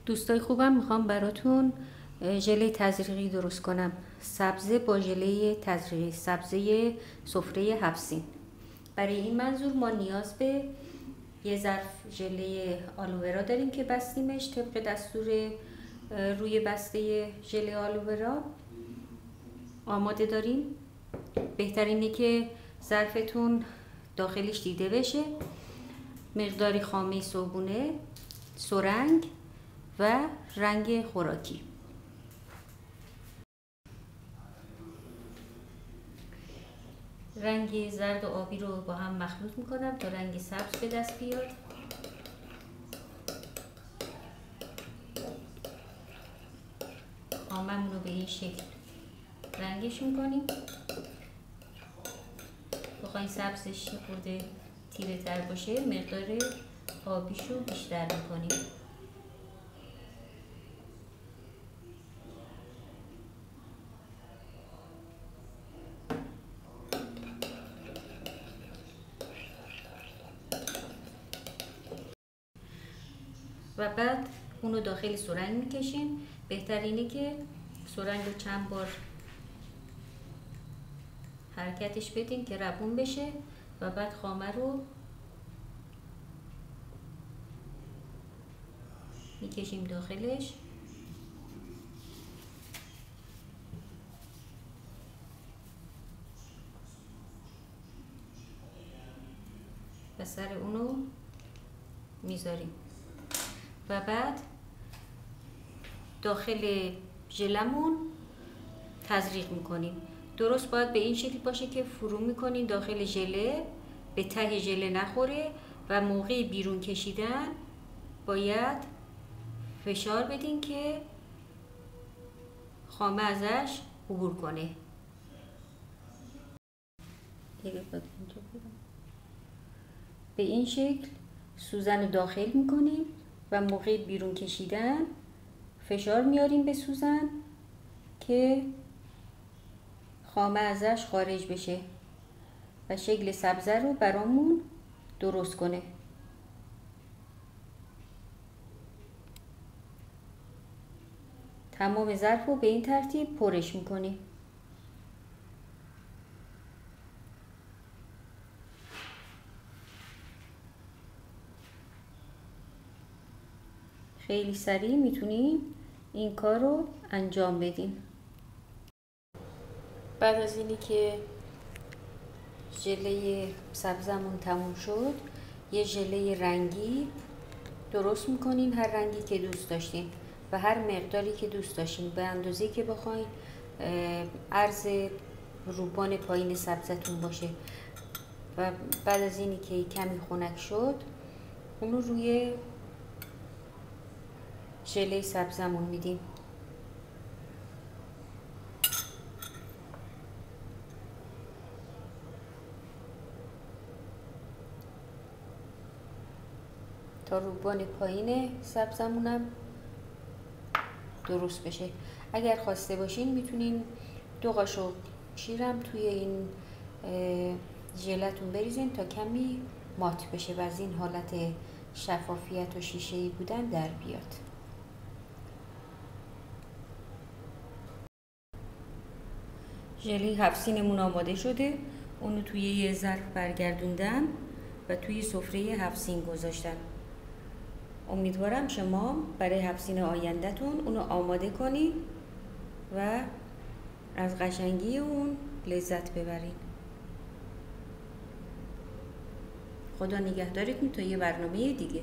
دوستای خوبم، میخوام براتون ژله تزریقی درست کنم. سبزه با ژله تزریقی، سبزه سفره 7 سین. برای این منظور ما نیاز به یه ظرف ژله آلوورا داریم که بستیمش طبق دستور روی بسته ژله آلوورا آماده داریم. بهترینه که ظرفتون داخلش دیده بشه. مقداری خامه صابونه، سرنگ و رنگ خوراکی. رنگ زرد و آبی رو با هم مخلوط میکنم تا رنگ سبز به دست بیاد. خاممون رو به این شکل رنگش میکنیم. بخواین سبزش خورده تیره تر باشه مقدار آبیش رو بیشتر میکنیم. و بعد اونو داخل سرنگ میکشیم. بهترینه که سرنگ رو چند بار حرکتش بدیم که روون بشه و بعد خامه رو میکشیم داخلش. و سر اونو میذاریم و بعد داخل ژلمون تزریق میکنیم. درست باید به این شکل باشه که فرو میکنین داخل ژله، به ته ژله نخوره و موقع بیرون کشیدن باید فشار بدین که خامه ازش عبور کنه. به این شکل سوزن رو داخل میکنیم و موقع بیرون کشیدن فشار میاریم به سوزن که خامه ازش خارج بشه و شکل سبزه رو برامون درست کنه. تمام ظرف رو به این ترتیب پرش میکنیم. خیلی سریع میتونیم این کار رو انجام بدیم. بعد از اینی که ژله سبزمون تموم شد، یه ژله رنگی درست میکنین، هر رنگی که دوست داشتین و هر مقداری که دوست داشتین، به اندازه‌ای که بخواین عرض روبان پایین سبزتون باشه. و بعد از اینی که کمی خنک شد، اونو روی ژله سبزمون میدیم. تا روبان پایین سبزمونم درست بشه. اگر خواسته باشین میتونین 2 قاشق شیرم توی این ژلتون بریزین تا کمی مات بشه و از این حالت شفافیت و شیشه‌ای بودن در بیاد. ژله 7 سینمون آماده شده. اونو توی یه ظرف برگردوندم و توی سفره 7 سین گذاشتم. امیدوارم شما برای 7 سین آینده‌تون اونو آماده کنین و از قشنگی اون لذت ببرین. خدا نگهدارتون تا یه برنامه دیگه.